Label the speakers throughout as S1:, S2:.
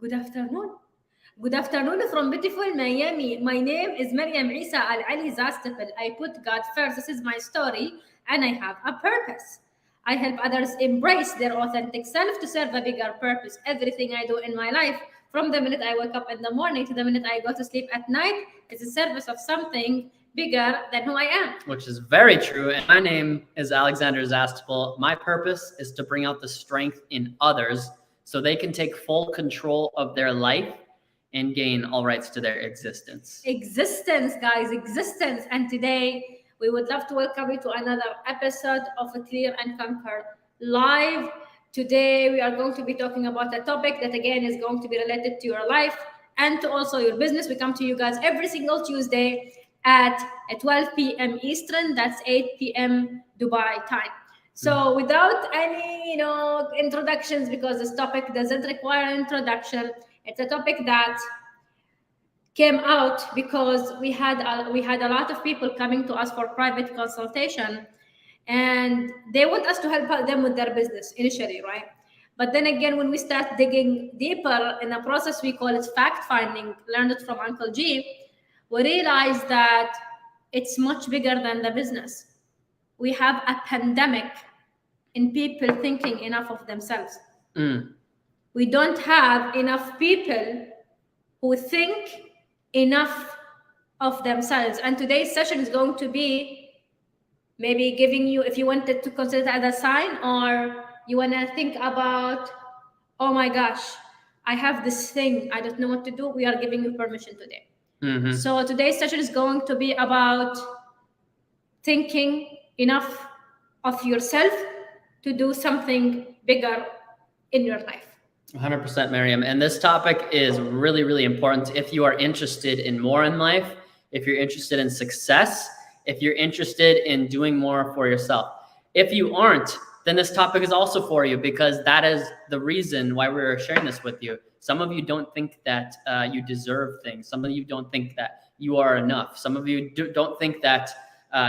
S1: Good afternoon. Good afternoon from beautiful Miami. My name is Maryam Isa Al Ali Zastafel. I put God first. This is my story, and I have a purpose. I help others embrace their authentic self to serve a bigger purpose. Everything I do in my life, from the minute I wake up in the morning to the minute I go to sleep at night, is a service of something bigger than who I am.
S2: Which is very true. And my name is Alexander Zastapel. My purpose is to bring out the strength in others so they can take full control of their life and gain all rights to their existence.
S1: Existence, guys, existence. And today we would love to welcome you to another episode of a Clear and Conquer Live. Today we are going to be talking about a topic that again is going to be related to your life and to also your business. We come to you guys every single Tuesday at 12 p.m. Eastern. That's 8 p.m. Dubai time. So without any, introductions, because this topic doesn't require an introduction, it's a topic that came out because we had a lot of people coming to us for private consultation, and they want us to help them with their business initially, right? But then again, when we start digging deeper in a process we call it fact finding, learned it from Uncle G, we realize that it's much bigger than the business. We have a pandemic in people thinking enough of themselves. We don't have enough people who think enough of themselves. And today's session is going to be maybe giving you, if you wanted to consider it as a sign, or you want to think about, oh my gosh, I have this thing, I don't know what to do. We are giving you permission today. So today's session is going to be about thinking enough of yourself to do something bigger in your life.
S2: 100%, Miriam. And this topic is really, really important if you are interested in more in life, if you're interested in success, if you're interested in doing more for yourself. If you aren't, then this topic is also for you, because that is the reason why we're sharing this with you. Some of you don't think that you deserve things. Some of you don't think that you are enough. Some of you don't think that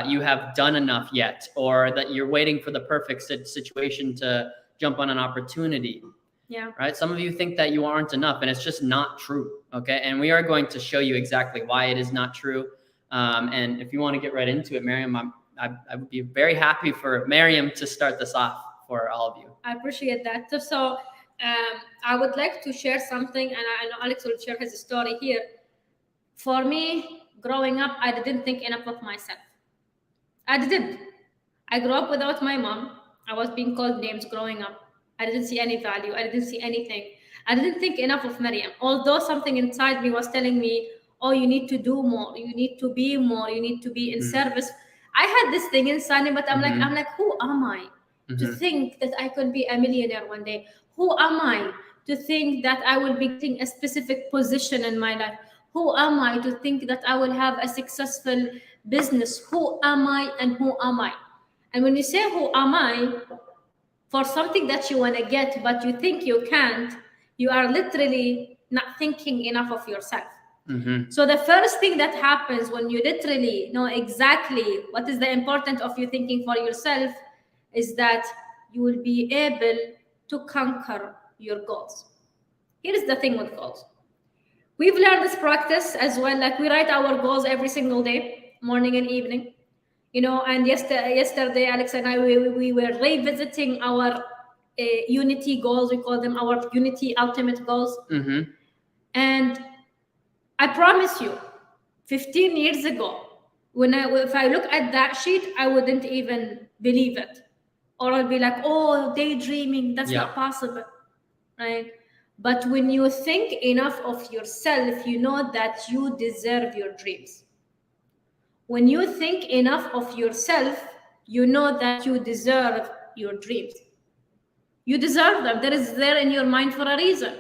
S2: you have done enough yet, or that you're waiting for the perfect situation to jump on an opportunity.
S1: Yeah.
S2: Right. Some of you think that you aren't enough, and it's just not true. Okay. And we are going to show you exactly why it is not true. And if you want to get right into it, Miriam, I would be very happy for Miriam to start this off for all of you.
S1: I appreciate that. So I would like to share something, and I know Alex will share his story here. For me, growing up, I didn't think enough of myself. I didn't. I grew up without my mom. I was being called names growing up. I didn't see any value. I didn't see anything. I didn't think enough of Maryam. Although something inside me was telling me, oh, you need to do more. You need to be more. You need to be in service. I had this thing inside me, but I'm like, who am I to think that I could be a millionaire one day? Who am I to think that I will be getting a specific position in my life? Who am I to think that I will have a successful business? Who am I and who am I? And when you say who am I, for something that you want to get but you think you can't, you are literally not thinking enough of yourself. So the first thing that happens when you literally know exactly what is the importance of you thinking for yourself is that you will be able to conquer your goals. Here is the thing with goals. We've learned this practice as well. Like, we write our goals every single day, morning and evening. And yesterday, Alex and I, we were revisiting our unity goals. We call them our unity ultimate goals. And I promise you, 15 years ago, if I look at that sheet, I wouldn't even believe it. Or I'll be like, oh, daydreaming, that's not possible, right? But when you think enough of yourself, you know that you deserve your dreams. When you think enough of yourself, you know that you deserve your dreams. You deserve them. There is there in your mind for a reason.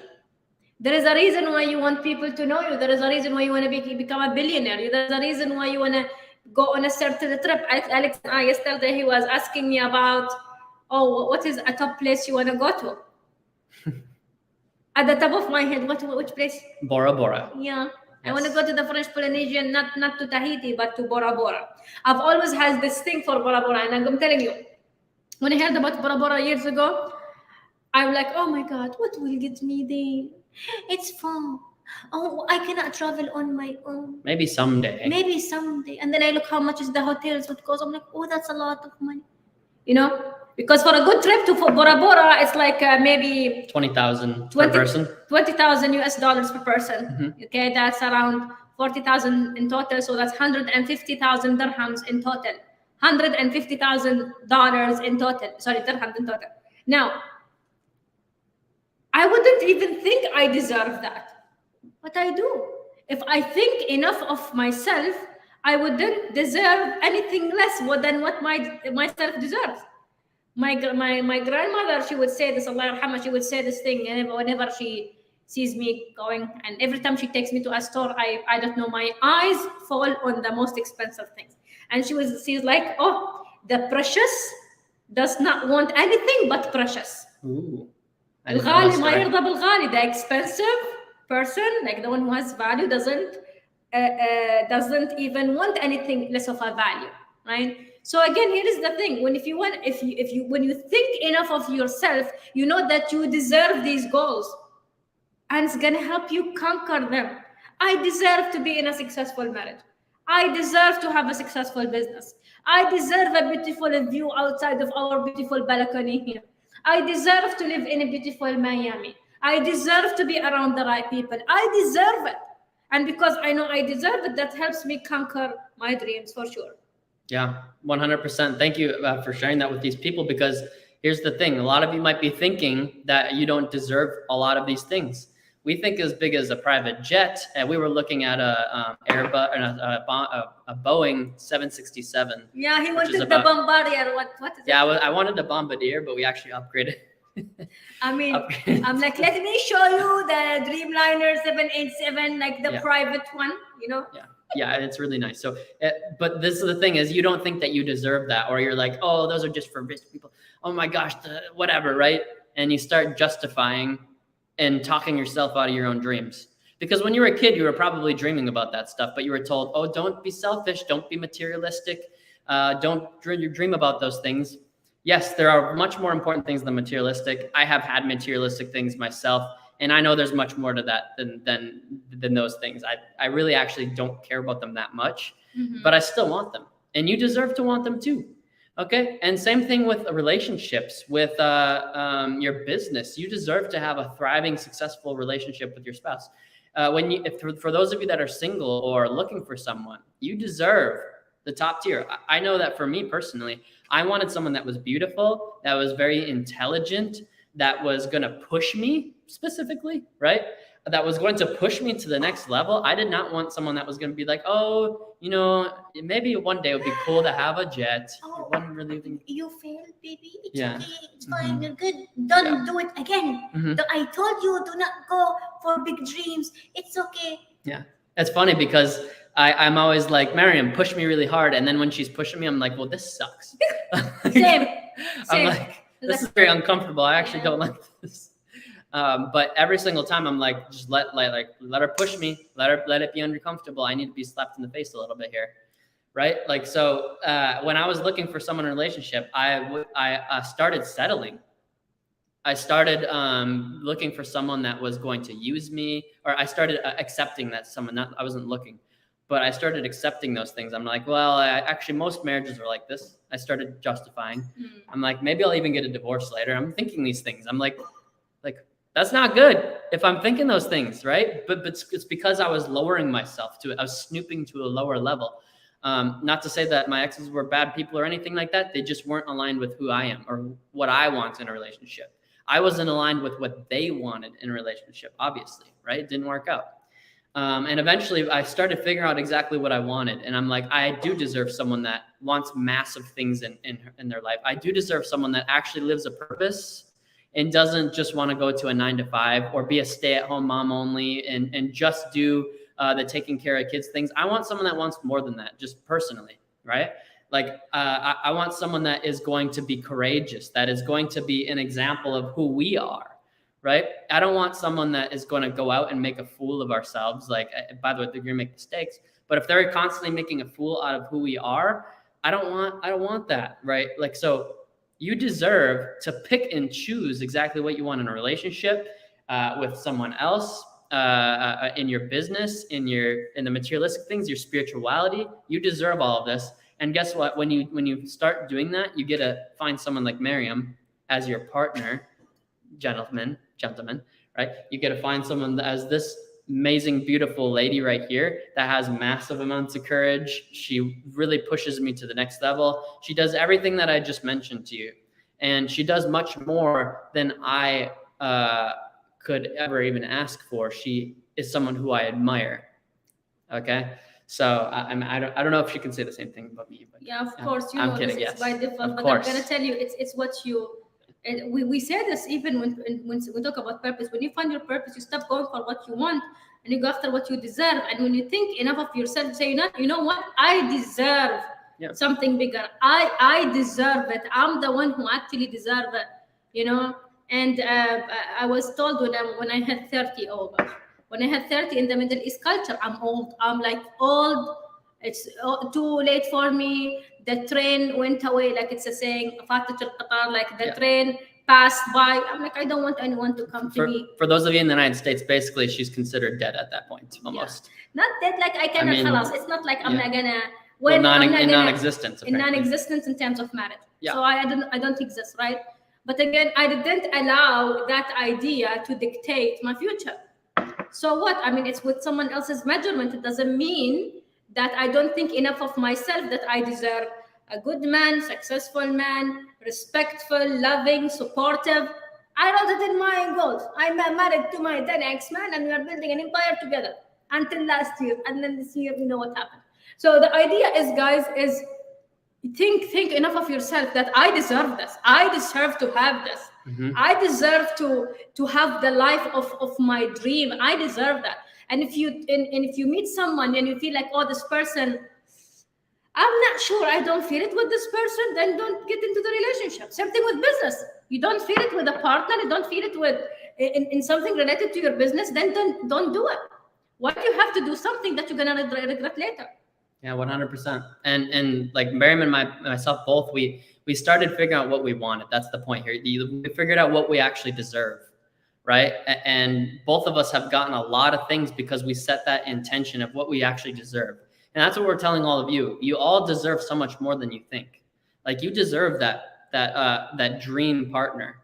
S1: There is a reason why you want people to know you. There is a reason why you want to become a billionaire. There is a reason why you want to go on a certain trip. Alex and I, yesterday, he was asking me about, oh, what is a top place you want to go to? At the top of my head, which place?
S2: Bora Bora.
S1: Yeah. I want to go to the French Polynesian, not to Tahiti, but to Bora Bora. I've always had this thing for Bora Bora, and I'm telling you, when I heard about Bora Bora years ago, I'm like, oh my God, what will get me there? It's far. Oh, I cannot travel on my own.
S2: Maybe someday.
S1: Maybe someday. And then I look how much is the hotels, what goes. I'm like, oh, that's a lot of money. You know, because for a good trip to Bora Bora, it's like maybe
S2: 20,000 per person.
S1: 20,000 US dollars per person.
S2: Mhm.
S1: Okay, that's around 40,000 in total. So that's 150,000 dirhams in total. $150,000 in total. Sorry, dirhams in total. Now, I wouldn't even think I deserve that, but I do. If I think enough of myself, I wouldn't deserve anything less than what myself deserves. My grandmother, she would say this, Allah yarhamha, she would say this thing whenever she sees me going, and every time she takes me to a store, I don't know, my eyes fall on the most expensive things. And she's like, oh, the precious does not want anything but precious.
S2: Ooh. I didn't know
S1: الغالي
S2: that
S1: ما
S2: story.
S1: يرضى بالغالي. The expensive person, like the one who has value, doesn't even want anything less of a value, right? So again, here is the thing: when when you think enough of yourself, you know that you deserve these goals, and it's gonna help you conquer them. I deserve to be in a successful marriage. I deserve to have a successful business. I deserve a beautiful view outside of our beautiful balcony here. I deserve to live in a beautiful Miami. I deserve to be around the right people. I deserve it. And because I know I deserve it, that helps me conquer my dreams for sure.
S2: Yeah, 100%. Thank you for sharing that with these people, because here's the thing. A lot of you might be thinking that you don't deserve a lot of these things. We think as big as a private jet, and we were looking at a Boeing 767.
S1: Yeah, he
S2: Which
S1: wanted
S2: is
S1: the
S2: about-
S1: Bombardier. What is
S2: Yeah,
S1: it?
S2: I wanted a Bombardier, but we actually upgraded.
S1: I mean,
S2: upgraded.
S1: I'm like, let me show you the Dreamliner 787, like the
S2: Yeah.
S1: private one, you know?
S2: Yeah, it's really nice. So, but this is the thing is, you don't think that you deserve that, or you're like, oh, those are just for rich people. Oh my gosh, whatever, right? And you start justifying and talking yourself out of your own dreams. Because when you were a kid, you were probably dreaming about that stuff, but you were told, oh, don't be selfish, don't be materialistic, don't dream about those things. Yes, there are much more important things than materialistic. I have had materialistic things myself, and I know there's much more to that than those things. I really actually don't care about them that much, but I still want them, and you deserve to want them too. Okay, and same thing with relationships, with your business. You deserve to have a thriving, successful relationship with your spouse. For those of you that are single or looking for someone, you deserve the top tier. I know that for me personally, I wanted someone that was beautiful, that was very intelligent, that was going to push me specifically, right? That was going to push me to the next level. I did not want someone that was going to be like, oh, you know, maybe one day it would be cool to have a jet.
S1: Oh, you failed, baby. It's
S2: Yeah.
S1: okay. It's fine. You're good. Don't
S2: Yeah.
S1: do it again.
S2: Mhm.
S1: I told you, do not go for big dreams. It's okay.
S2: It's funny because I'm always like, Mariam, push me really hard. And then when she's pushing me, I'm like, well, this sucks.
S1: Same.
S2: I'm
S1: Same.
S2: like, this is very uncomfortable. I actually don't like this. But every single time I'm like, just let her push me, let it be uncomfortable. I need to be slapped in the face a little bit here, right? Like, so when I was looking for someone in a relationship, I started settling. I started looking for someone that was going to use me, or I started accepting that someone. I wasn't looking, but I started accepting those things. I'm like, well, actually, most marriages are like this. I started justifying. I'm like, maybe I'll even get a divorce later. I'm thinking these things. I'm like. That's not good if I'm thinking those things, right? But it's because I was lowering myself to it. I was snooping to a lower level. Not to say that my exes were bad people or anything like that. They just weren't aligned with who I am or what I want in a relationship. I wasn't aligned with what they wanted in a relationship, obviously, right? It didn't work out. And eventually I started figuring out exactly what I wanted. And I'm like, I do deserve someone that wants massive things in their life. I do deserve someone that actually lives a purpose and doesn't just want to go to a 9-to-5 or be a stay-at-home mom only and just do the taking care of kids things. I want someone that wants more than that, just personally, right? Like I want someone that is going to be courageous, that is going to be an example of who we are, right? I don't want someone that is going to go out and make a fool of ourselves. Like, by the way, they're going to make mistakes, but if they're constantly making a fool out of who we are, I don't want that, right? Like, so you deserve to pick and choose exactly what you want in a relationship. with someone else, in your business, in the materialistic things, your spirituality. You deserve all of this. And guess what? When you start doing that, you get to find someone like Miriam as your partner, gentlemen, right? You get to find someone as this amazing, beautiful lady right here that has massive amounts of courage. She really pushes me to the next level. She does everything that I just mentioned to you. And she does much more than I could ever even ask for. She is someone who I admire. Okay? So I don't know if she can say the same thing about me. But
S1: yeah, of course, you
S2: I'm
S1: know
S2: kidding,
S1: this
S2: yes.
S1: is by default.
S2: Of
S1: But
S2: course.
S1: I'm gonna tell you, it's what you. And we say this even when we talk about purpose. When you find your purpose, you stop going for what you want and you go after what you deserve. And when you think enough of yourself, say, you know what, I deserve something bigger. I deserve it. I'm the one who actually deserve it. You know. And I was told when I had 30, oh gosh, when I had 30 in the Middle East culture, I'm old. I'm like old. It's too late for me. The train went away, like it's a saying, فاتت القطار, like the train passed by. I'm like, I don't want anyone to come to me.
S2: For those of you in the United States, basically, she's considered dead at that point, almost.
S1: Yeah. Not dead, like I cannot خلاص. It's not like I'm not gonna.
S2: Well, non-existence.
S1: In non-existence in terms of marriage.
S2: Yeah.
S1: So I don't exist, right? But again, I didn't allow that idea to dictate my future. So what? I mean, it's with someone else's measurement. It doesn't mean that I don't think enough of myself that I deserve a good man, successful man, respectful, loving, supportive. I wrote it in my goals. I'm married to my then ex-man and we are building an empire together until last year. And then this year, you know what happened. So the idea is, guys, is think enough of yourself that I deserve this. I deserve to have this. Mm-hmm. I deserve to have the life of my dream. I deserve that. And if you meet someone and you feel like, oh, this person, I'm not sure, I don't feel it with this person, then don't get into the relationship. Same thing with business. You don't feel it with a partner, you don't feel it with in something related to your business, then don't do it. Why do you have to do something that you're gonna regret later?
S2: Yeah, 100%. And like Miriam and myself both, we started figuring out what we wanted. That's the point here. We figured out what we actually deserve, right? And both of us have gotten a lot of things because we set that intention of what we actually deserve. And that's what we're telling all of you. You all deserve so much more than you think. Like you deserve that dream partner.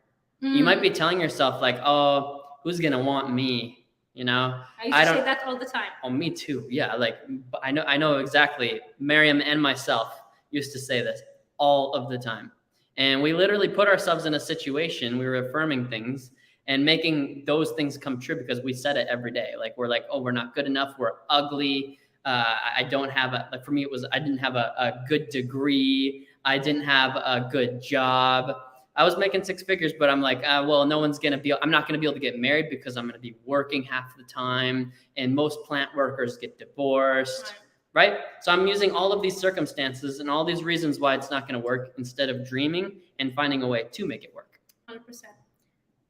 S2: Mm. You might be telling yourself like, oh, who's gonna want me? You know,
S1: I say that all the time.
S2: Oh, me too. Yeah, like I know exactly. Miriam and myself used to say this all of the time, and we literally put ourselves in a situation. We were affirming things and making those things come true because we said it every day. Like we're like, oh, we're not good enough. We're ugly. I don't have like for me it was I didn't have a good degree. I didn't have a good job. I was making 6 figures, but I'm like, well, I'm not going to be able to get married because I'm going to be working half the time. And most plant workers get divorced, right? So I'm using all of these circumstances and all these reasons why it's not going to work instead of dreaming and finding a way to make it work.
S1: 100%.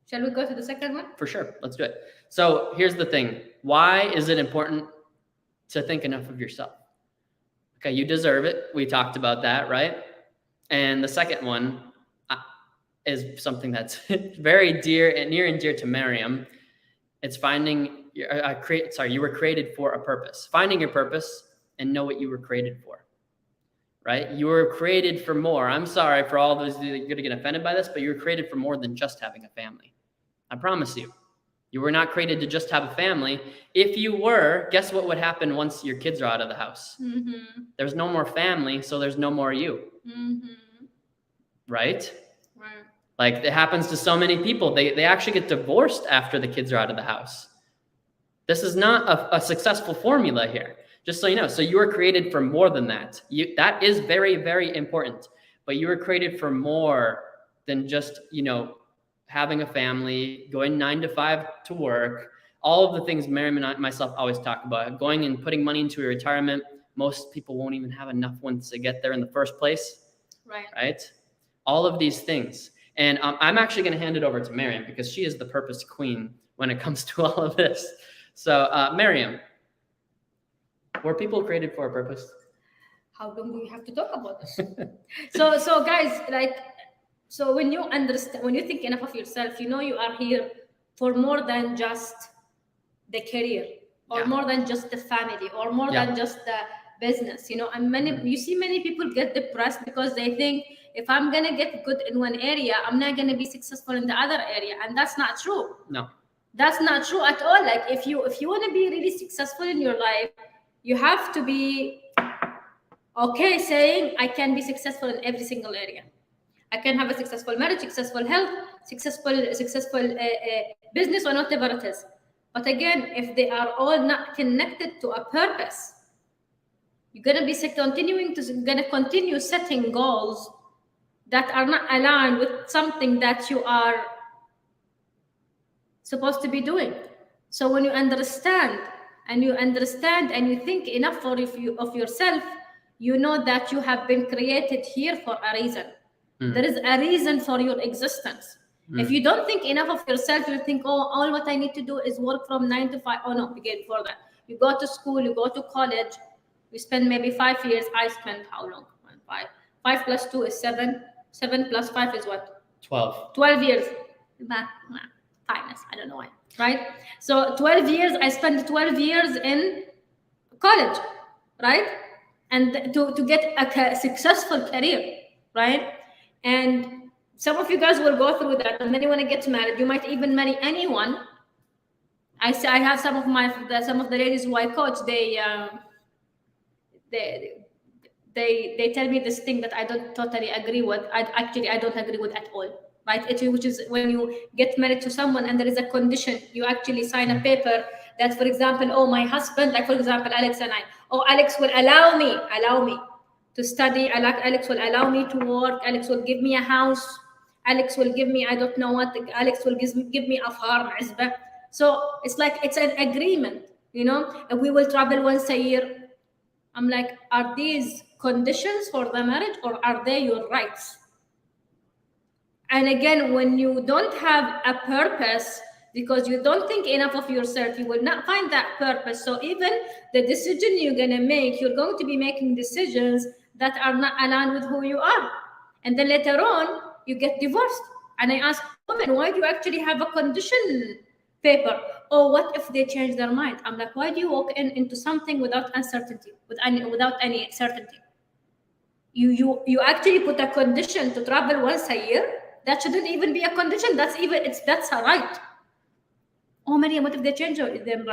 S1: Shall we go to the second one?
S2: For sure. Let's do it. So here's the thing. Why is it important to think enough of yourself? Okay, you deserve it. We talked about that, right? And the second one is something that's very near and dear to Miriam. It's finding you were created for a purpose. Finding your purpose and know what you were created for. Right? You were created for more. I'm sorry for all those that are going to get offended by this, but you were created for more than just having a family. I promise you. You were not created to just have a family. If you were, guess what would happen once your kids are out of the house? Mm-hmm. There's no more family, so there's no more you. Mm-hmm. Right? Right. Like it happens to so many people. They actually get divorced after the kids are out of the house. This is not a successful formula here, just so you know. So you were created for more than that. That is very, very important. But you were created for more than just, having a family, going 9 to 5 to work, all of the things Miriam and myself always talk about, going and putting money into a retirement. Most people won't even have enough once they get there in the first place. Right? All of these things. And I'm actually going to hand it over to Miriam because she is the purpose queen when it comes to all of this. So, Miriam, were people created for a purpose?
S1: How long do we have to talk about this? So guys, so when you understand, when you think enough of yourself, you are here for more than just the career, or more than just the family, or more than just the business, you know. And you see many people get depressed because they think, if I'm gonna get good in one area, I'm not gonna be successful in the other area, and that's not true.
S2: No,
S1: that's not true at all. Like, if you want to be really successful in your life, you have to be okay saying, I can be successful in every single area. I can have a successful marriage, successful health, successful business, or whatever it is. But again, if they are all not connected to a purpose, you're gonna continue setting goals that are not aligned with something that you are supposed to be doing. So when you understand and you think enough of yourself, you know that you have been created here for a reason. There is a reason for your existence. If you don't think enough of yourself, you think, oh, all what I need to do is work from 9 to 5. Oh no, again, for that, you go to school, you go to college, you spend maybe 5 years. I spent how long? 5 plus 2 is 7. 7 plus 5 is what?
S2: 12.
S1: 12 years. Finance, I don't know why, right? So 12 years, I spent 12 years in college, right? And to get a successful career, right? And some of you guys will go through that, and then you want to get married. You might even marry anyone. I have some of the ladies who I coach. They tell me this thing that I don't totally agree with. I don't agree with at all. Right? Which is when you get married to someone and there is a condition. You actually sign a paper that, for example, oh, my husband, like for example, Alex and I. Oh, Alex will allow me to study. Alex will allow me to work. Alex will give me a house. Alex will give me, I don't know what. Alex will give me a farm, عزبة. So it's like it's an agreement, you know. And we will travel once a year. I'm like, are these conditions for the marriage, or are they your rights? And again, when you don't have a purpose, because you don't think enough of yourself, you will not find that purpose. So even the decision you're going to make, you're going to be making decisions that are not aligned with who you are. And then later on, you get divorced. And I ask women, why do you actually have a condition paper? Oh, what if they change their mind? I'm like, why do you walk into something without uncertainty, without any certainty? You actually put a condition to travel once a year. That shouldn't even be a condition. That's a right. Oh, Mariam, what if they change their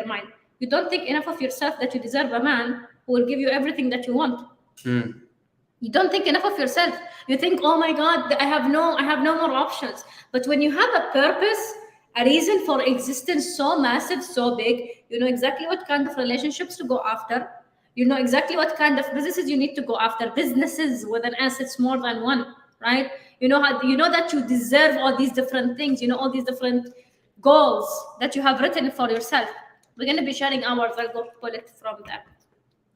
S1: mind? You don't think enough of yourself that you deserve a man who will give you everything that you want. You don't think enough of yourself. You think, oh my God, I have no more options. But when you have a purpose, a reason for existence so massive, so big, you know exactly what kind of relationships to go after. You know exactly what kind of businesses you need to go after. Businesses with an assets more than one, right? You know that you deserve all these different things. You know all these different goals that you have written for yourself. We're going to be sharing ours. I'll go pull it from that.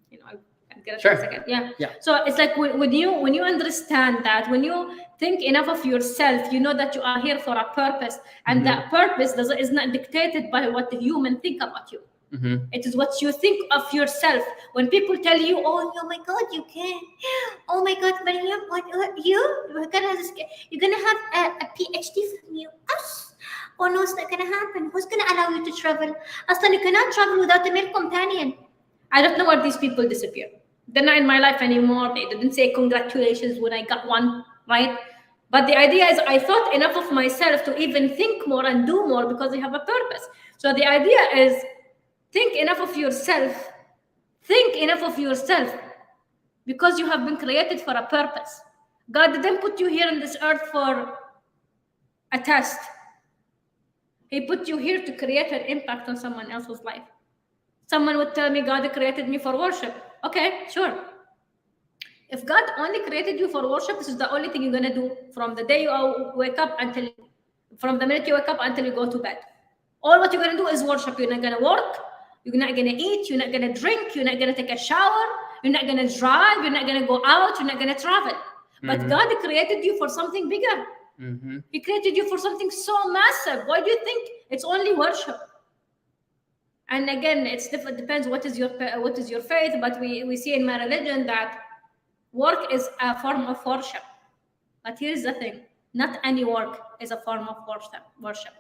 S1: You know, I'll get it in a second. Yeah. So it's like when you understand that, when you think enough of yourself, you know that you are here for a purpose, and that purpose is not dictated by what the human think about you. It is what you think of yourself. When people tell you, oh my God, you can. Oh my God, Mariam, you're gonna have a PhD from you. Us? Oh no, it's not gonna happen. Who's gonna allow you to travel? Aslan, you cannot travel without a male companion. I don't know where these people disappear. They're not in my life anymore. They didn't say congratulations when I got one, right? But the idea is, I thought enough of myself to even think more and do more because I have a purpose. So the idea is, think enough of yourself. Think enough of yourself because you have been created for a purpose. God didn't put you here on this earth for a test. He put you here to create an impact on someone else's life. Someone would tell me, God created me for worship. Okay, sure. If God only created you for worship, this is the only thing you're going to do from the day you wake up from the minute you wake up until you go to bed. All what you're going to do is worship. You're not going to work. You're not going to eat. You're not going to drink. You're not going to take a shower. You're not going to drive. You're not going to go out. You're not going to travel. But God created you for something bigger. He created you for something so massive. Why do you think it's only worship? And again, it's different. Depends what is your faith. But we see in my religion that work is a form of worship. But here's the thing: not any work is a form of worship.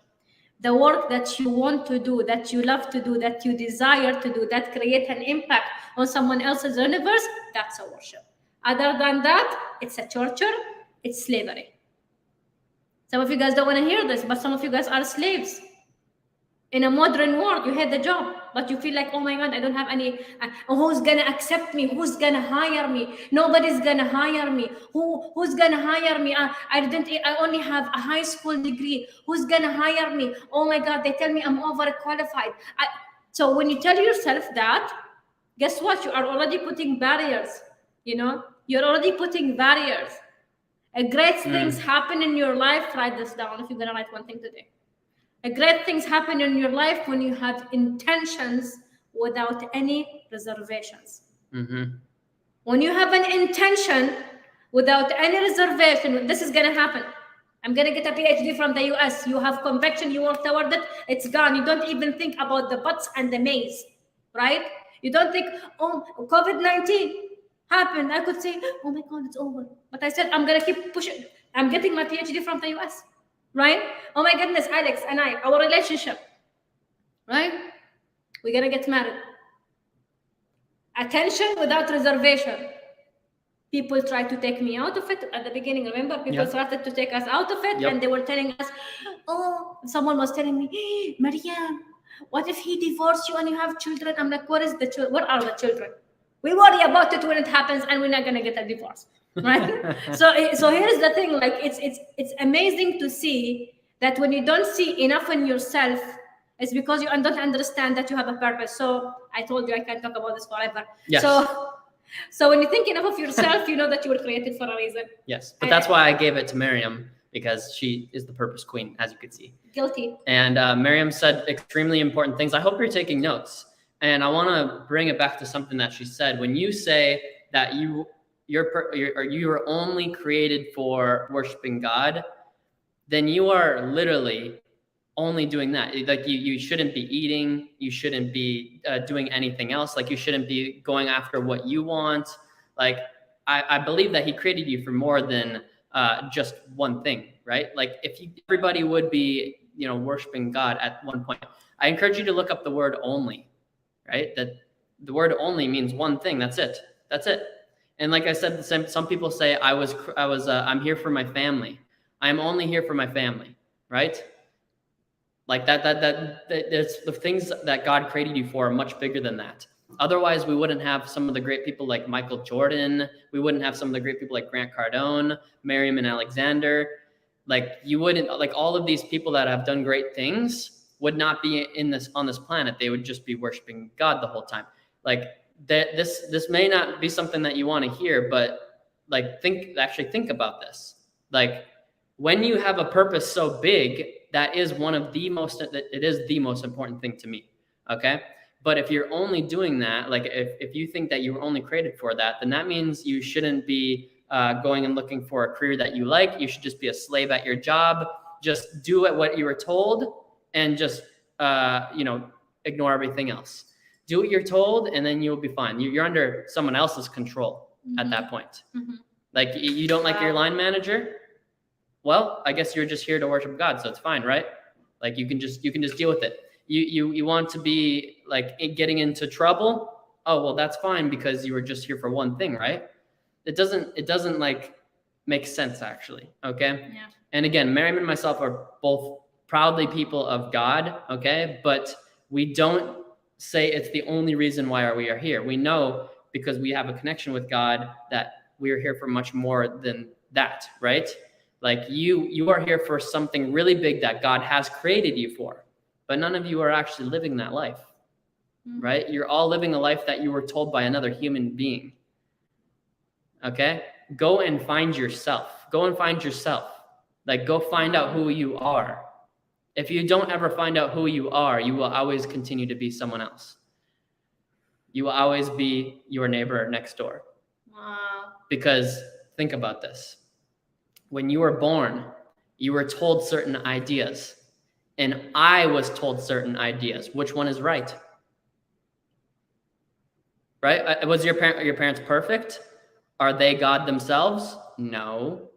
S1: the work that you want to do, that you love to do, that you desire to do, that create an impact on someone else's universe, that's a worship. Other than that, it's a torture, it's slavery. Some of you guys don't want to hear this, but some of you guys are slaves. In a modern world, you hate the job, but you feel like, oh my God, I don't have any, who's gonna accept me? Who's gonna hire me? Nobody's gonna hire me. Who's gonna hire me? I only have a high school degree. Who's gonna hire me? Oh my God, they tell me I'm overqualified. So when you tell yourself that, guess what? You are already putting barriers, you're already putting barriers. Great things happen in your life. Write this down if you're gonna write one thing today. Great things happen in your life when you have intentions without any reservations. When you have an intention without any reservation, this is going to happen. I'm going to get a PhD from the US. You have conviction, you work toward it, it's gone. You don't even think about the buts and the maze, right? You don't think, oh, COVID-19 happened. I could say, oh my God, it's over. But I said, I'm going to keep pushing. I'm getting my PhD from the US. Right? Oh my goodness, Alex and I, our relationship, right? We're gonna get married. Attention without reservation. People tried to take me out of it at the beginning. Remember, people started to take us out of it, and they were telling us, oh, someone was telling me, hey, Mariam, what if he divorced you and you have children? I'm like, what are the children? We worry about it when it happens, and we're not gonna get a divorce. Right? So here's the thing, like it's amazing to see that when you don't see enough in yourself, it's because you don't understand that you have a purpose. So I told you I can't talk about this forever.
S2: Yes.
S1: So when you think enough of yourself, you know that you were created for a reason.
S2: Yes, but that's why I gave it to Miriam, because she is the purpose queen, as you could see.
S1: Guilty.
S2: And Miriam said extremely important things. I hope you're taking notes. And I want to bring it back to something that she said. When you say that you're only created for worshiping God, then you are literally only doing that. Like you shouldn't be eating, you shouldn't be doing anything else. Like you shouldn't be going after what you want. Like I believe that he created you for more than just one thing, right? Like if everybody would be, worshiping God at one point. I encourage you to look up the word only, right? That the word only means one thing. That's it. That's it. And like I said, some people say I'm here for my family. I'm only here for my family, right? Like that it's the things that God created you for are much bigger than that. Otherwise, we wouldn't have some of the great people like Michael Jordan. We wouldn't have some of the great people like Grant Cardone, Miriam and Alexander. Like you wouldn't, like all of these people that have done great things would not be on this planet. They would just be worshiping God the whole time. Like this may not be something that you want to hear, but like think about this. Like when you have a purpose so big, that is it is the most important thing to me. Okay. But if you're only doing that, like if you think that you were only created for that, then that means you shouldn't be going and looking for a career that you like. You should just be a slave at your job. Just do what you were told and just, ignore everything else. Do what you're told, and then you'll be fine. You're under someone else's control at that point. Like you don't like your line manager? Well, I guess you're just here to worship God, so it's fine, right? Like you can just deal with it. You want to be like getting into trouble? Oh, well, that's fine because you were just here for one thing, right? It doesn't like make sense actually. Okay.
S1: Yeah.
S2: And again, Miriam and myself are both proudly people of God. Okay. But we don't say it's the only reason why we are here. We know because we have a connection with God that we are here for much more than that, right? Like you are here for something really big that God has created you for, but none of you are actually living that life, right? You're all living a life that you were told by another human being. Okay? Go and find yourself. Like go find out who you are. If you don't ever find out who you are, you will always continue to be someone else. You will always be your neighbor next door.
S1: Wow.
S2: Because think about this. When you were born, you were told certain ideas, and I was told certain ideas. Which one is right? Right? Was your parents perfect? Are they God themselves? No,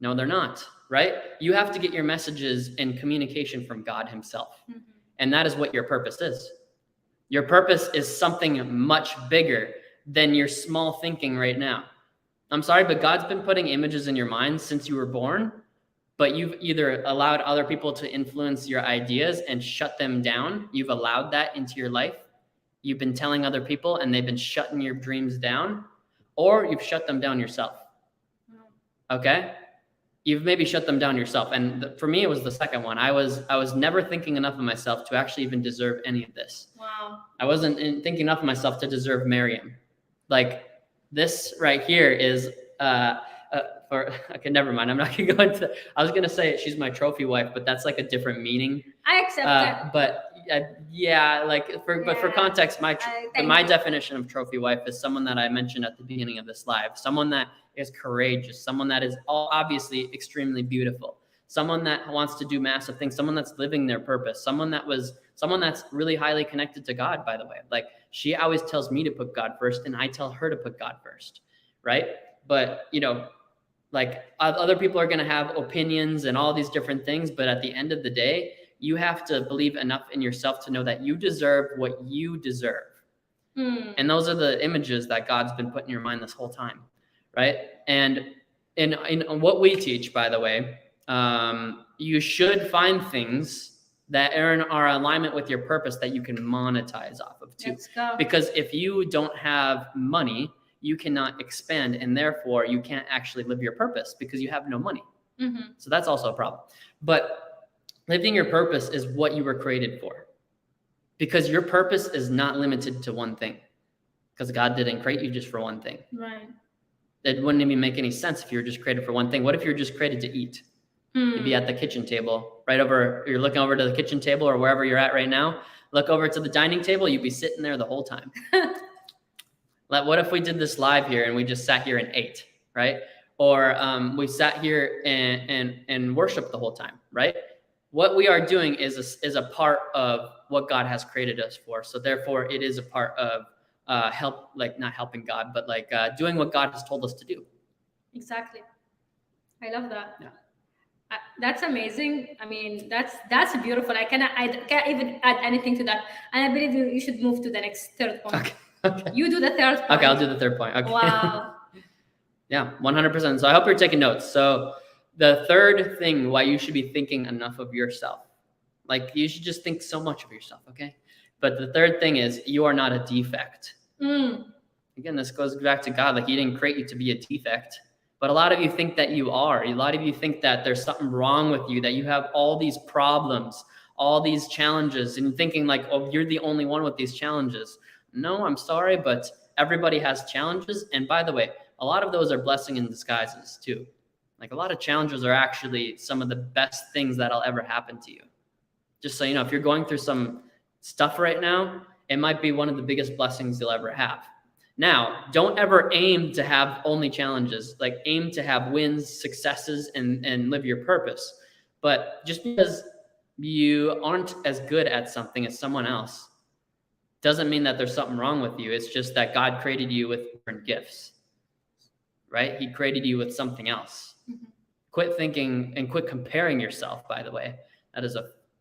S2: they're not. right? You have to get your messages and communication from God himself.
S1: Mhm.
S2: And that is what your purpose is. Your purpose is something much bigger than your small thinking right now. I'm sorry, but God's been putting images in your mind since you were born, but you've either allowed other people to influence your ideas and shut them down. You've allowed that into your life. You've been telling other people and they've been shutting your dreams down, or you've shut them down yourself. Okay? You've maybe shut them down yourself. And for me, it was the second one. I was never thinking enough of myself to actually even deserve any of this.
S1: Wow.
S2: I wasn't thinking enough of myself to deserve Miriam. Like this right here is okay, never mind. I'm not gonna go into. I was gonna say she's my trophy wife, but that's like a different meaning.
S1: I accept that.
S2: But yeah, like but for context, my definition of trophy wife is someone that I mentioned at the beginning of this live, someone that is courageous, someone that is obviously extremely beautiful, someone that wants to do massive things, someone that's living their purpose, someone that's really highly connected to God, by the way. Like she always tells me to put God first and I tell her to put God first, right? But like other people are going to have opinions and all these different things, but at the end of the day, you have to believe enough in yourself to know that you deserve what you deserve. And those are the images that God's been putting in your mind this whole time, right? And in what we teach, by the way, you should find things that are in alignment with your purpose that you can monetize off of too.
S1: Let's go.
S2: Because if you don't have money, you cannot expand, and therefore you can't actually live your purpose because you have no money. So that's also a problem. But living your purpose is what you were created for, because your purpose is not limited to one thing, because God didn't create you just for one thing.
S1: Right.
S2: It wouldn't even make any sense if you were just created for one thing. What if you're just created to eat? You'd be at the kitchen table, you're looking over to the kitchen table or wherever you're at right now, look over to the dining table, you'd be sitting there the whole time. What if we did this live here and we just sat here and ate, right? Or we sat here and worshiped the whole time, right? What we are doing is a part of what God has created us for. So therefore, it is a part of not helping God, but doing what God has told us to do.
S1: Exactly. I love that.
S2: Yeah.
S1: That's amazing. I mean, that's beautiful. I can't even add anything to that. And I believe you should move to the next third point.
S2: Okay.
S1: You do the third point.
S2: Okay, I'll do the third point. Okay.
S1: Wow.
S2: Yeah, 100%. So I hope you're taking notes. So the third thing why you should be thinking enough of yourself, like you should just think so much of yourself, okay? But the third thing is you are not a defect. Again, this goes back to God. Like he didn't create you to be a defect. But a lot of you think that you are. A lot of you think that there's something wrong with you, that you have all these problems, all these challenges, and thinking like, oh, you're the only one with these challenges. No, I'm sorry, but everybody has challenges. And by the way, a lot of those are blessing in disguises too. Like a lot of challenges are actually some of the best things that'll ever happen to you. Just so you know, if you're going through some stuff right now, it might be one of the biggest blessings you'll ever have. Now, don't ever aim to have only challenges. Like aim to have wins, successes, and live your purpose. But just because you aren't as good at something as someone else doesn't mean that there's something wrong with you. It's just that God created you with different gifts, right? He created you with something else. Quit thinking and quit comparing yourself, by the way. That is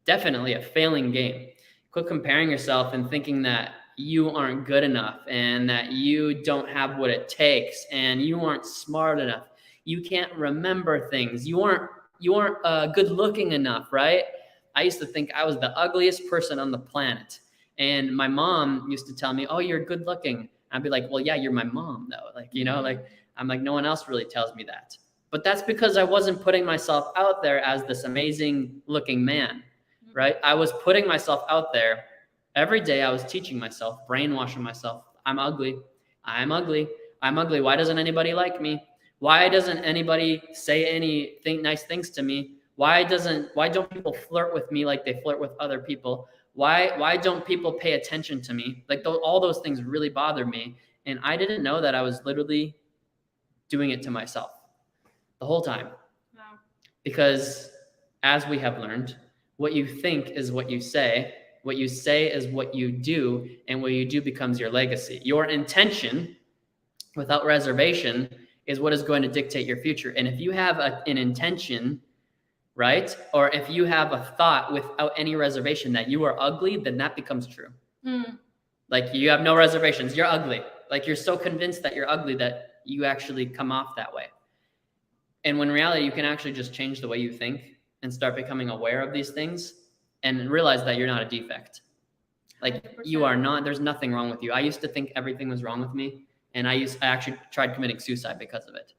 S2: definitely a failing game. Quit comparing yourself and thinking that you aren't good enough and that you don't have what it takes and you aren't smart enough. You can't remember things. You aren't good looking enough, right? I used to think I was the ugliest person on the planet. And my mom used to tell me, oh, you're good looking. I'd be like, well, yeah, you're my mom though. I'm like, no one else really tells me that. But that's because I wasn't putting myself out there as this amazing looking man, right? I was putting myself out there. Every day I was teaching myself, brainwashing myself. I'm ugly. I'm ugly. I'm ugly. Why doesn't anybody like me? Why doesn't anybody say anything nice things to me? Why don't people flirt with me like they flirt with other people? Why don't people pay attention to me? Like all those things really bothered me. And I didn't know that I was literally doing it to myself the whole time.
S1: Wow.
S2: Because as we have learned, what you think is what you say. What you say is what you do, and what you do becomes your legacy. Your intention, without reservation, is what is going to dictate your future. And if you have an intention right? Or if you have a thought without any reservation that you are ugly, then that becomes true. Like you have no reservations, you're ugly. Like you're so convinced that you're ugly that you actually come off that way. And when in reality, you can actually just change the way you think and start becoming aware of these things and realize that you're not a defect. Like
S1: 100%.
S2: you are not, there's nothing wrong with you. I used to think everything was wrong with me. And I actually tried committing suicide because of it.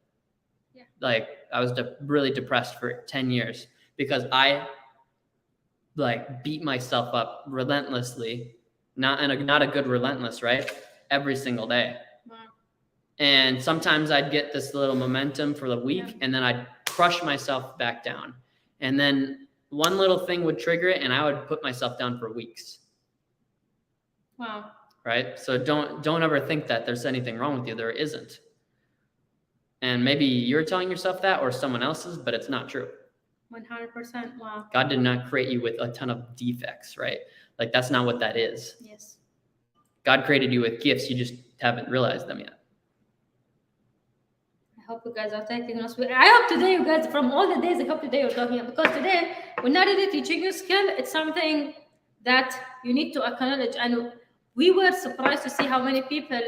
S1: Yeah.
S2: Like I was really depressed for 10 years because I like beat myself up relentlessly, not a good relentless, right? Every single day.
S1: Wow.
S2: And sometimes I'd get this little momentum for the week,
S1: Yeah.
S2: and then I'd crush myself back down. And then one little thing would trigger it, and I would put myself down for weeks.
S1: Wow.
S2: Right? So don't ever think that there's anything wrong with you. There isn't. And maybe you're telling yourself that or someone else's, but it's not true.
S1: 100%. Wow.
S2: God did not create you with a ton of defects, right? Like that's not what that is.
S1: Yes.
S2: God created you with gifts. You just haven't realized them yet.
S1: I hope you guys are taking notes. I hope today you guys, from all the days, I hope today you're talking about, because today we're not really teaching you skill. It's something that you need to acknowledge. And we were surprised to see how many people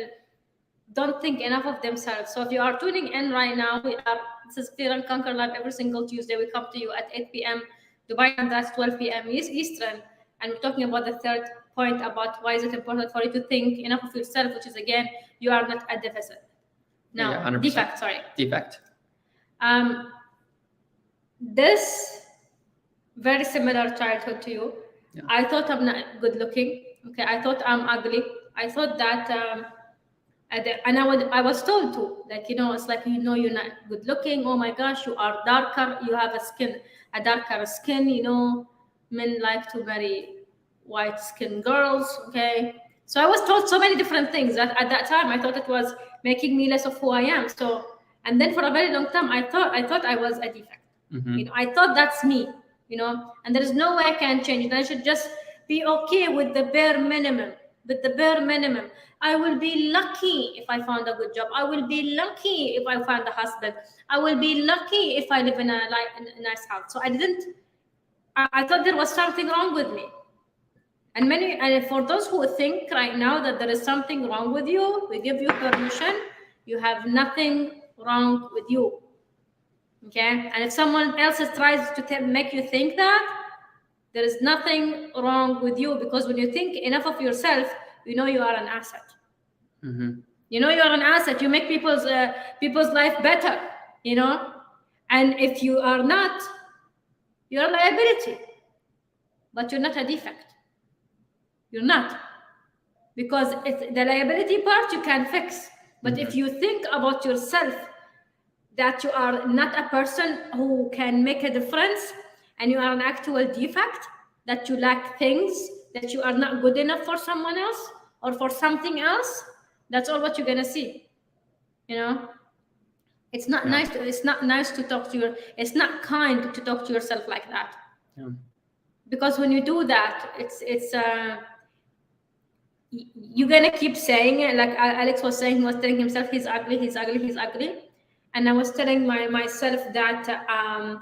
S1: don't think enough of themselves. So if you are tuning in right now, this is Clear and Conquer Live every single Tuesday. We come to you at 8 p.m. Dubai, and that's 12 p.m. Eastern. And we're talking about the third point about why is it important for you to think enough of yourself, which is, again, you are not a deficit. No,
S2: Yeah, 100%.
S1: defect, sorry.
S2: Defect.
S1: This very similar childhood to you.
S2: Yeah.
S1: I thought I'm not good looking. Okay, I thought I'm ugly. I thought that, and I was told to, like, it's like, you're not good looking. Oh my gosh, you are darker. You have a darker skin. Men like to marry white skin girls. Okay, so I was told so many different things that at that time I thought it was making me less of who I am. So, and then for a very long time I thought I was a defect.
S2: Mm-hmm.
S1: I thought that's me. And there is no way I can change it. I should just be okay with the bare minimum. I will be lucky if I found a good job. I will be lucky if I find a husband. I will be lucky if I live in a nice house. So I thought there was something wrong with me. And for those who think right now that there is something wrong with you, we give you permission. You have nothing wrong with you. Okay? And if someone else tries to make you think that, there is nothing wrong with you, because when you think enough of yourself, you are an asset.
S2: Mm-hmm.
S1: You are an asset. You make people's life better. And if you are not, you're a liability. But you're not a defect. You're not, because it's the liability part you can fix. But
S2: Mm-hmm.
S1: if you think about yourself that you are not a person who can make a difference, and you are an actual defect, that you lack things, that you are not good enough for someone else or for something else, that's all what you're gonna see. It's not nice. It's not nice to talk to it's not kind to talk to yourself like that.
S2: Yeah.
S1: Because when you do that, you're gonna keep saying it. Like Alex was saying, he was telling himself he's ugly. And I was telling myself that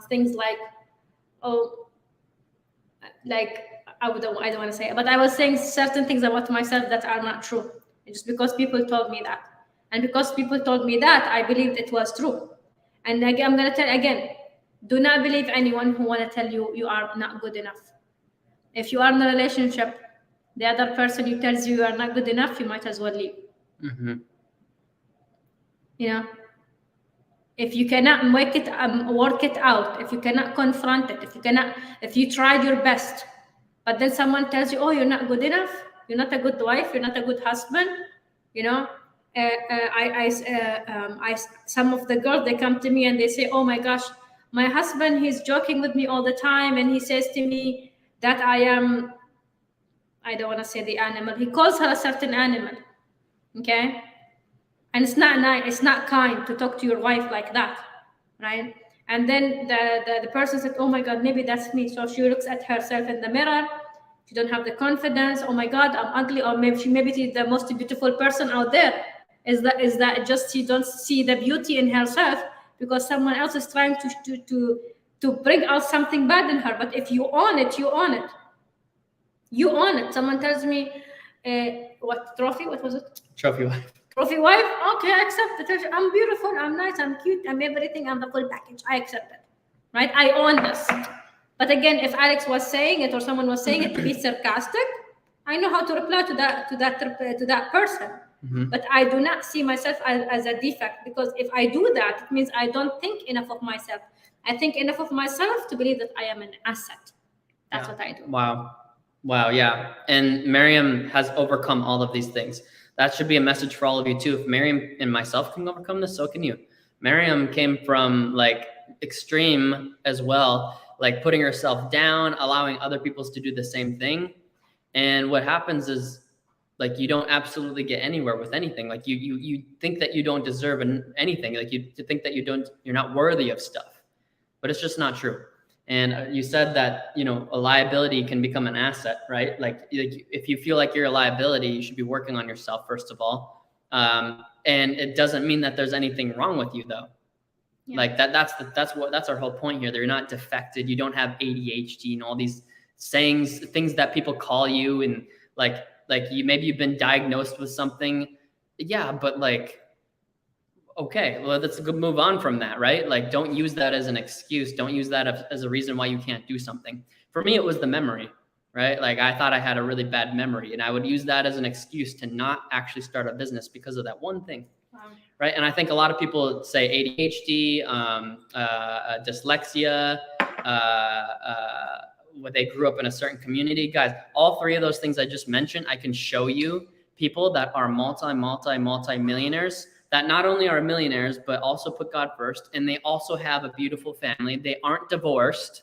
S1: things like, like I don't want to say it, but I was saying certain things about myself that are not true, just because people told me that. And because people told me that, I believed it was true. And I'm going to tell again, do not believe anyone who want to tell you you are not good enough. If you are in a relationship, the other person who tells you are not good enough, you might as well leave.
S2: Mm-hmm.
S1: If you cannot make it, work it out, if you cannot confront it, if you tried your best, but then someone tells you, oh, you're not good enough, you're not a good wife, you're not a good husband, some of the girls, they come to me and they say, oh my gosh, my husband, he's joking with me all the time, and he says to me that I don't want to say the animal, he calls her a certain animal. Okay. And it's not nice, it's not kind to talk to your wife like that, right? And then the person said, oh my God, maybe that's me. So she looks at herself in the mirror. She don't have the confidence. Oh my God, I'm ugly. Or maybe she's the most beautiful person out there. Is that just she don't see the beauty in herself because someone else is trying to to bring out something bad in her. But if you own it, you own it. You own it. Someone tells me, what trophy? What was it?
S2: Trophy wife.
S1: Trophy wife? Okay, I accept it. I'm beautiful, I'm nice, I'm cute, I'm everything, I'm the full package. I accept it. Right? I own this. But again, if Alex was saying it or someone was saying it to be sarcastic, I know how to reply to that person.
S2: Mm-hmm.
S1: But I do not see myself as a defect, because if I do that, it means I don't think enough of myself. I think enough of myself to believe that I am an asset. That's what I do.
S2: Wow, yeah. And Miriam has overcome all of these things. That should be a message for all of you too. If Miriam and myself can overcome this, so can you. Miriam came from like extreme as well, like putting herself down, allowing other people to do the same thing. And what happens is, like, you don't absolutely get anywhere with anything. Like you think that you don't deserve anything. Like you think that you're not worthy of stuff, but it's just not true. And you said that, you know, a liability can become an asset, right? Like if you feel like you're a liability, you should be working on yourself first of all. And it doesn't mean that there's anything wrong with you though. Yeah. Like that's our whole point here. That you're not defected. You don't have ADHD and all these sayings, things that people call you, and like maybe you've been diagnosed with something. Yeah, but like, okay, well, let's move on from that, right? Like, don't use that as an excuse. Don't use that as a reason why you can't do something. For me, it was the memory, right? Like, I thought I had a really bad memory, and I would use that as an excuse to not actually start a business because of that one thing, right? And I think a lot of people say ADHD, dyslexia, when they grew up in a certain community. Guys, all three of those things I just mentioned, I can show you people that are multi-millionaires that not only are millionaires, but also put God first, and they also have a beautiful family. They aren't divorced,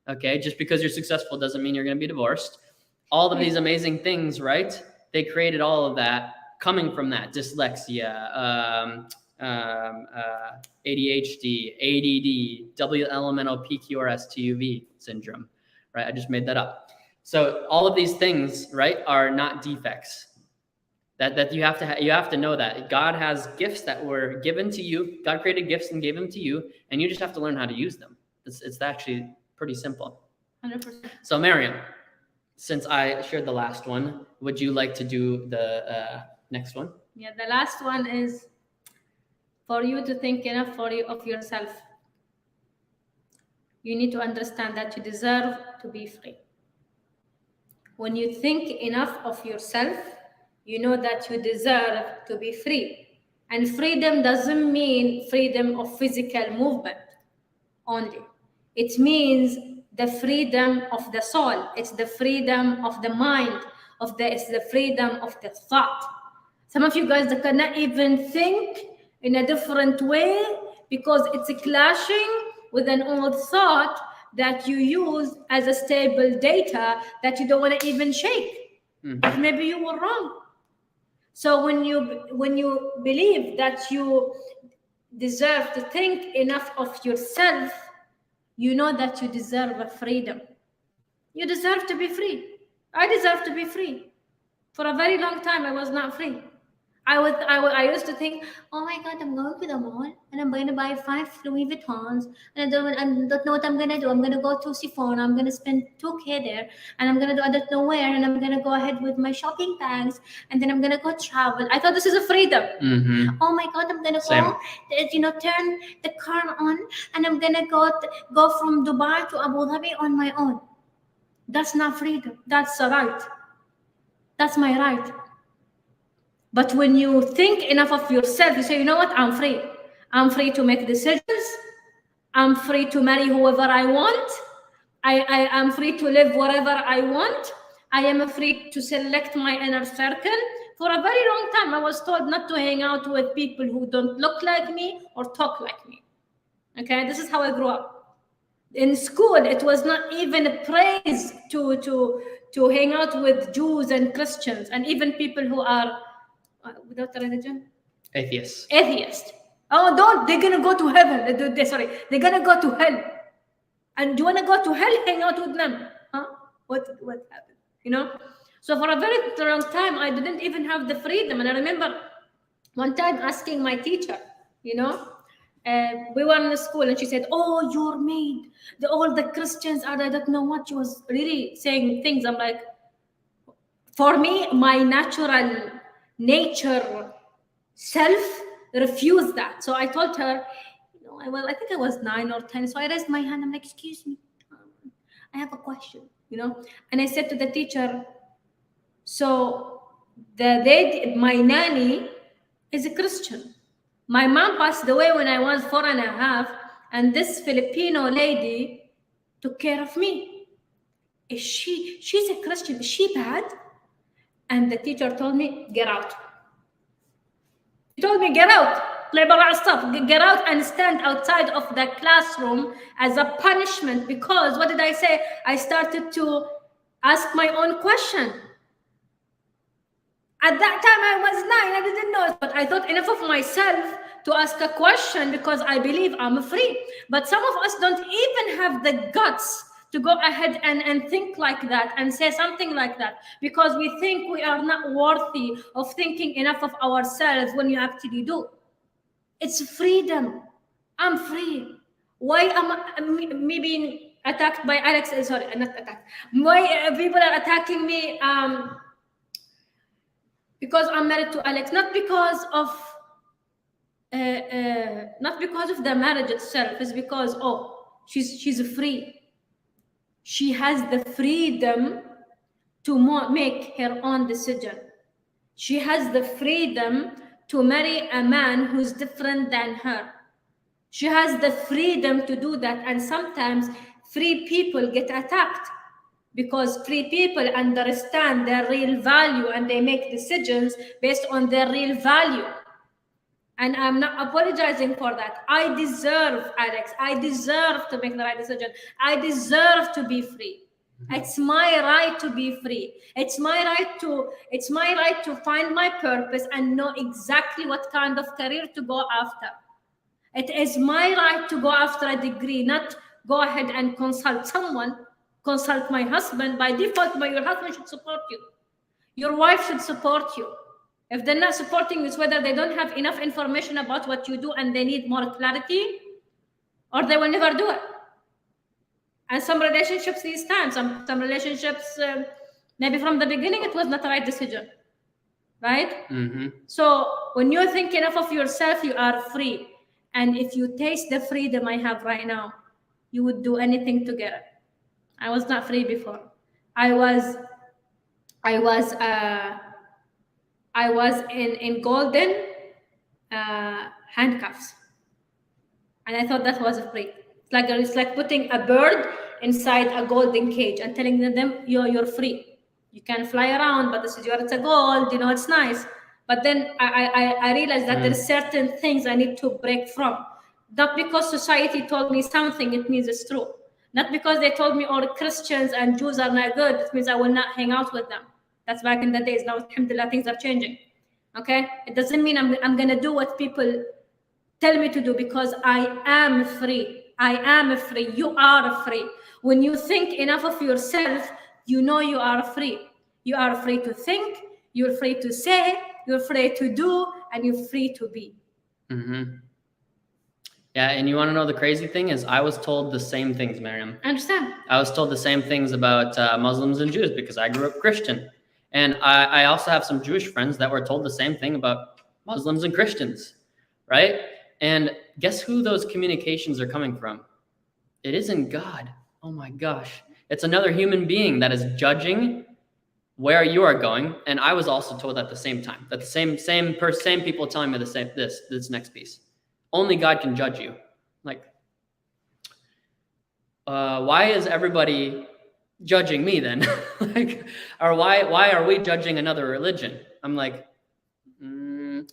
S2: okay? Just because you're successful doesn't mean you're going to be divorced. All of these amazing things, right? They created all of that coming from that. Dyslexia, ADHD, ADD, double elemental PQRS-TUV syndrome, right? I just made that up. So all of these things, right, are not defects. That you have to know that God has gifts that were given to you. God created gifts and gave them to you, and you just have to learn how to use them. It's actually pretty simple.
S1: 100%.
S2: So Miriam, since I shared the last one, would you like to do the next one?
S1: Yeah, the last one is for you to think enough of yourself. You need to understand that you deserve to be free. When you think enough of yourself, you know that you deserve to be free. And freedom doesn't mean freedom of physical movement only. It means the freedom of the soul. It's the freedom of the mind, it's the freedom of the thought. Some of you guys cannot even think in a different way because it's clashing with an old thought that you use as a stable data that you don't want to even shake. But maybe you were wrong. So when you believe that you deserve to think enough of yourself, you know that you deserve a freedom. You deserve to be free. I deserve to be free. For a very long time, I was not free. I used to think, oh my God, I'm going to the mall and I'm going to buy 5 Louis Vuittons and I don't know what I'm going to do. I'm going to go to Sephora. I'm going to spend 2K there and I'm going to do I don't know where, and I'm going to go ahead with my shopping bags and then I'm going to go travel. I thought this is a freedom. Oh my God, I'm going to go, turn the car on and I'm going to go from Dubai to Abu Dhabi on my own. That's not freedom. That's a right. That's my right. But when you think enough of yourself, you say, you know what, I'm free. I'm free to make decisions. I'm free to marry whoever I want. I'm free to live wherever I want. I am free to select my inner circle. For a very long time, I was told not to hang out with people who don't look like me or talk like me. Okay, this is how I grew up. In school, it was not even a praise to hang out with Jews and Christians and even people who are without religion?
S2: Atheist.
S1: Oh, they're going to go to heaven. They're going to go to hell. And do you want to go to hell? Hang out with them. Huh? What happened? So for a very long time, I didn't even have the freedom. And I remember one time asking my teacher, we were in the school and she said, "Oh, you're made. All the Christians are, I don't know what." She was really saying things. I'm like, for me, my natural nature self refused that. So I told her, I think I was 9 or 10. So I raised my hand. I'm like, "Excuse me, I have a question, And I said to the teacher, so my nanny is a Christian. My mom passed away when I was 4.5, and this Filipino lady took care of me. She's a Christian, is she bad?" And the teacher told me, "Get out." She told me, "Get out. Get out and stand outside of the classroom as a punishment." Because what did I say? I started to ask my own question. At that time, I was 9. I didn't know, but I thought enough of myself to ask a question because I believe I'm free. But some of us don't even have the guts to go ahead and think like that and say something like that because we think we are not worthy of thinking enough of ourselves when you actually do. It's freedom. I'm free. Why am I me being attacked by Alex? Sorry, not attacked. Why people are attacking me? Because I'm married to Alex, not because of the marriage itself. It's because she's free. She has the freedom to make her own decision. She has the freedom to marry a man who's different than her. She has the freedom to do that. And sometimes free people get attacked because free people understand their real value and they make decisions based on their real value. And I'm not apologizing for that. I deserve, Alex. I deserve to make the right decision. I deserve to be free. It's my right to be free. It's my right to find my purpose and know exactly what kind of career to go after. It is my right to go after a degree, not go ahead and consult someone, consult my husband. By default, your husband should support you. Your wife should support you. If they're not supporting you, it's whether they don't have enough information about what you do and they need more clarity, or they will never do it. And some relationships these times, some relationships, maybe from the beginning, it was not the right decision, right?
S2: Mm-hmm.
S1: So when you think enough of yourself, you are free. And if you taste the freedom I have right now, you would do anything to get it. I was not free before. I was in golden handcuffs, and I thought that was free. It's like putting a bird inside a golden cage and telling them you're free. You can fly around, but this is it's a gold. It's nice. But then I realized that there's certain things I need to break from. Not because society told me something, it means it's true. Not because they told me all Christians and Jews are not good, it means I will not hang out with them. That's back in the days. Now, alhamdulillah, things are changing. Okay? It doesn't mean I'm going to do what people tell me to do because I am free. I am free. You are free. When you think enough of yourself, you know you are free. You are free to think. You're free to say. You're free to do. And you're free to be.
S2: Mm-hmm. Yeah, and you want to know the crazy thing is I was told the same things, Miriam.
S1: I understand.
S2: I was told the same things about Muslims and Jews because I grew up Christian. And I also have some Jewish friends that were told the same thing about Muslims and Christians, right? And guess who those communications are coming from? It isn't God. Oh my gosh. It's another human being that is judging where you are going. And I was also told at the same time, that the same people telling me this next piece. Only God can judge you. Like, why is everybody judging me then? Like, or why are we judging another religion? I'm like, I'm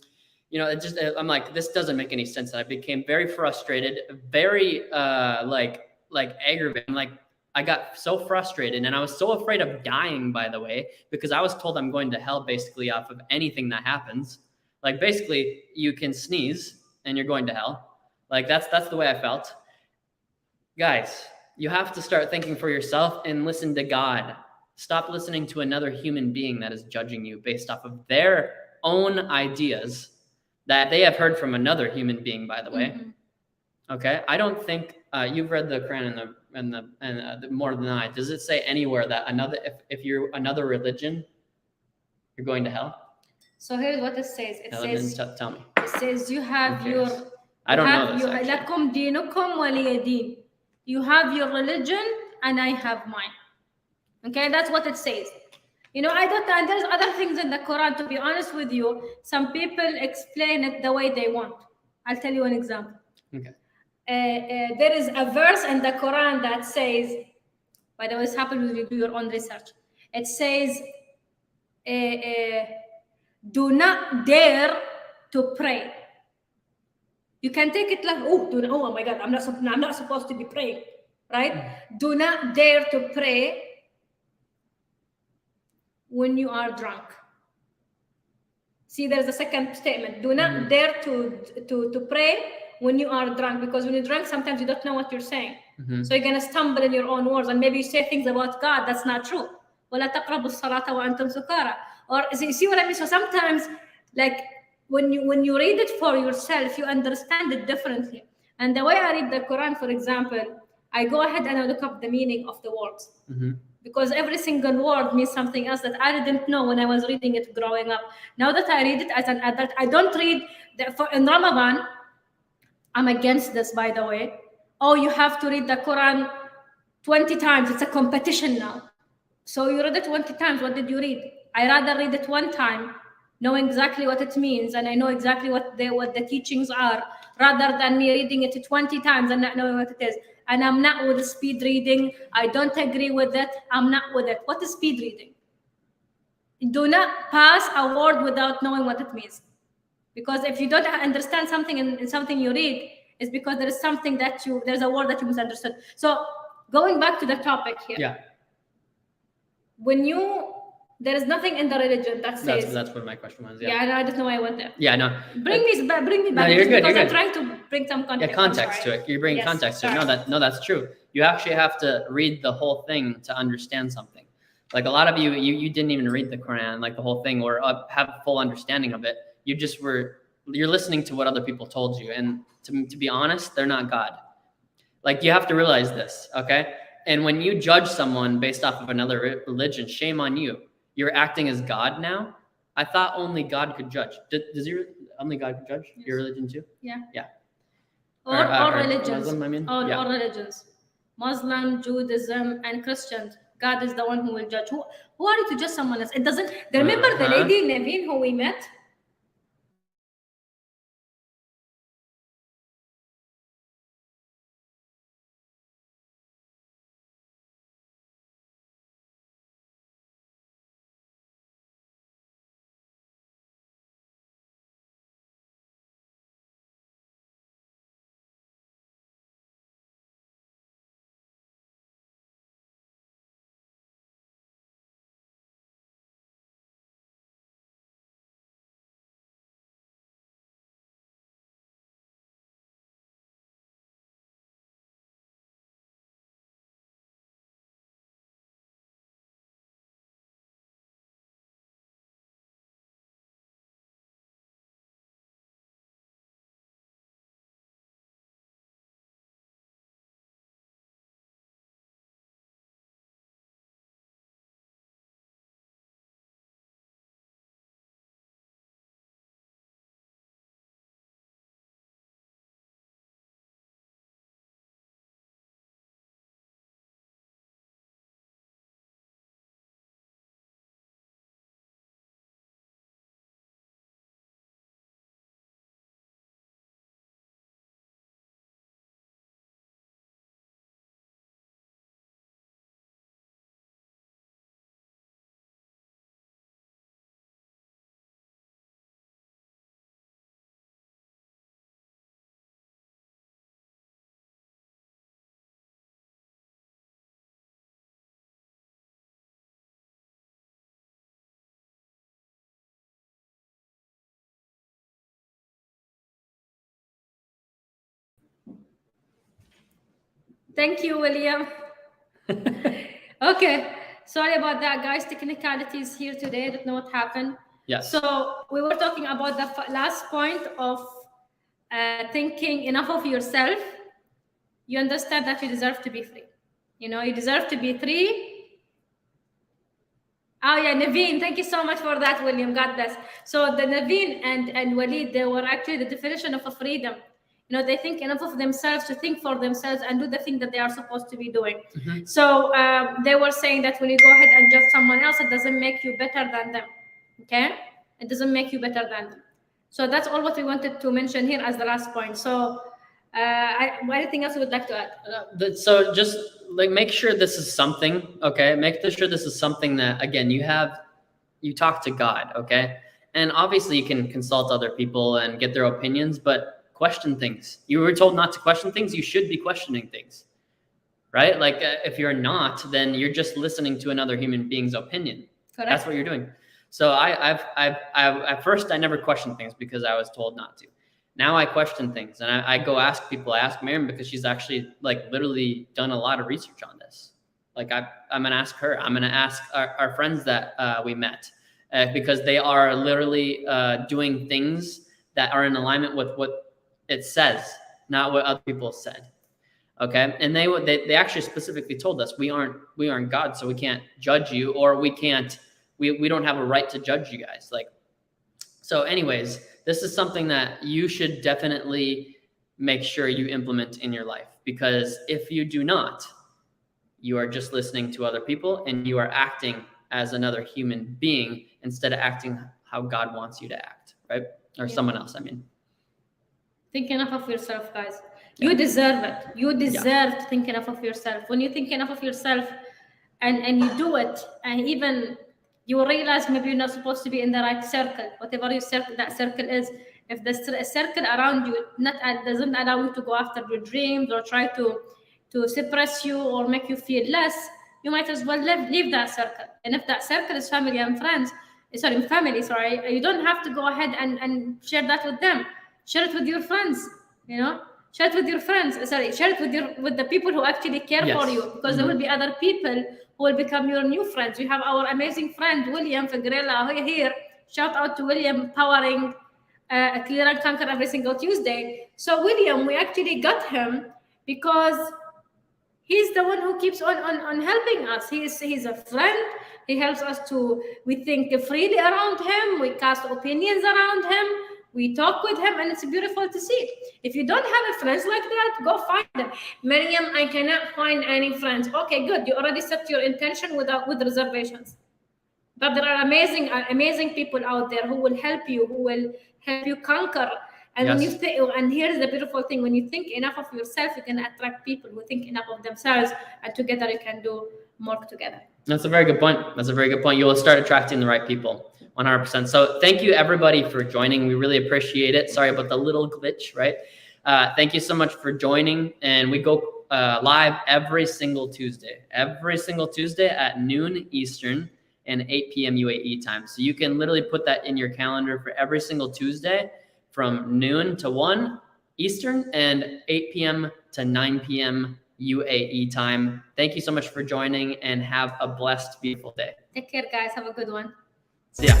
S2: like, this doesn't make any sense. I became very frustrated, very like aggravated. I'm like, I got so frustrated and I was so afraid of dying, by the way, because I was told I'm going to hell basically off of anything that happens. Like basically you can sneeze and you're going to hell. Like that's the way I felt. Guys, you have to start thinking for yourself and listen to God. Stop listening to another human being that is judging you based off of their own ideas that they have heard from another human being, by the way.
S1: Mm-hmm.
S2: Okay, I don't think you've read the Quran and more than I. Does it say anywhere that if you're another religion, you're going to hell?
S1: So here's what it says. It
S2: Now,
S1: says,
S2: tell me.
S1: it says you have
S2: I'm
S1: your,
S2: curious. I don't know this, actually.
S1: لكم دينكم ولي دين. You have your religion and I have mine. Okay, that's what it says. You know, I don't, and there's other things in the Quran, to be honest with you. Some people explain it the way they want. I'll tell you an example.
S2: Okay.
S1: There is a verse in the Quran that says, by the way, this happens when you do your own research. It says, do not dare to pray. You can take it like, oh my God, I'm not supposed to be praying, right? Do not dare to pray when you are drunk. See, there's a second statement. Do not dare to pray when you are drunk, because when you're drunk, sometimes you don't know what you're saying. So you're gonna stumble in your own words, and maybe you say things about God that's not true. وَلَا تَقْرَبُوا الصَّلَاةَ وَأَنْتُمْ سُكَارَى. Or you see what I mean? So sometimes, like when you read it for yourself, you understand it differently. And the way I read the Quran, for example, I go ahead and I look up the meaning of the words. Because every single word means something else that I didn't know when I was reading it growing up. Now that I read it as an adult, I don't read in Ramadan. I'm against this, by the way. Oh, you have to read the Quran 20 times. It's a competition now. So you read it 20 times. What did you read? I rather read it one time, knowing exactly what it means, and I know exactly what the teachings are, rather than me reading it 20 times and not knowing what it is. And I'm not with the speed reading. I don't agree with it. I'm not with it. What is speed reading? Do not pass a word without knowing what it means. Because if you don't understand something in something you read, it's because there is something there's a word that you misunderstood. So going back to the topic here.
S2: Yeah.
S1: There is nothing in the religion that says.
S2: That's what my question was.
S1: Yeah, I don't know why I went there.
S2: Yeah, no.
S1: Bring me back.
S2: No, you're good.
S1: Because
S2: You're
S1: I'm
S2: good.
S1: trying to bring some context.
S2: Yeah, context to it. You're bringing context to it. No, that's true. You actually have to read the whole thing to understand something. Like a lot of you didn't even read the Quran, like the whole thing, or have full understanding of it. You're listening to what other people told you, and to be honest, they're not God. Like you have to realize this, okay? And when you judge someone based off of another religion, shame on you. You're acting as God now. I thought only God could judge. Only God could judge? Yes. Your religion too?
S1: Yeah.
S2: Yeah.
S1: Or religions.
S2: Muslim, I mean?
S1: All religions. Muslim, Judaism, and Christians. God is the one who will judge. Who are you to judge someone else? It doesn't. Remember the lady Naveen who we met? Thank you, William. Okay. Sorry about that, guys. Technicalities here today. I don't know what happened.
S2: Yes.
S1: So we were talking about the last point of thinking enough of yourself you understand that you deserve to be free. You know, you deserve to be free. Oh yeah, Naveen, thank you so much for that, William. God bless. So the Naveen and Walid, they were actually the definition of a freedom. You know, they think enough of themselves to think for themselves and do the thing that they are supposed to be doing.
S2: Mm-hmm.
S1: So they were saying that when you go ahead and judge someone else, it doesn't make you better than them. Okay? It doesn't make you better than them. So that's all what we wanted to mention here as the last point. So anything else you would like to add?
S2: So just like make sure this is something, okay? Make sure this is something that, again, you talk to God, okay? And obviously you can consult other people and get their opinions, but question things. You were told not to question things. You should be questioning things, right? Like if you're not, then you're just listening to another human being's opinion.
S1: Correct.
S2: That's what you're doing. So at first I never questioned things because I was told not to. Now I question things and I go ask people. I ask Miriam because she's actually like literally done a lot of research on this. Like I'm gonna ask her. I'm gonna ask our friends that we met because they are literally doing things that are in alignment with what it says, not what other people said. Okay, and they actually specifically told us we aren't God, so we can't judge you, or we don't have a right to judge you guys. Like, so anyways, this is something that you should definitely make sure you implement in your life, because if you do not, you are just listening to other people and you are acting as another human being instead of acting how God wants you to act, right? Or someone else, I mean.
S1: Think enough of yourself, guys. You deserve it. You deserve to think enough of yourself. When you think enough of yourself and you do it, and even you will realize maybe you're not supposed to be in the right circle, whatever that circle is. If the circle around you doesn't allow you to go after your dreams or try to suppress you or make you feel less, you might as well leave that circle. And if that circle is family, you don't have to go ahead and share that with them. Share it with your friends, you know. Share it with your friends. Share it with the people who actually care for you, because there will be other people who will become your new friends. We have our amazing friend William Figueroa here. Shout out to William, powering Clear and Conquer every single Tuesday. So William, we actually got him because he's the one who keeps on helping us. He's a friend. He helps us we think freely around him. We cast opinions around him. We talk with him, and it's beautiful to see. If you don't have a friends like that, go find them. Miriam, I cannot find any friends. Okay, good. You already set your intention with reservations. But there are amazing people out there who will help you, conquer. And when you and here's the beautiful thing: when you think enough of yourself, you can attract people who think enough of themselves, and together you can do more together.
S2: That's a very good point. You will start attracting the right people, 100%. So thank you everybody for joining. We really appreciate it. Sorry about the little glitch, right? Thank you so much for joining. And we go live every single Tuesday at noon Eastern and 8 p.m. UAE time. So you can literally put that in your calendar for every single Tuesday from noon to 1 Eastern and 8 p.m. to 9 p.m. UAE time. Thank you so much for joining, and have a blessed, beautiful day.
S1: Take care, guys. Have a good one.
S2: See ya.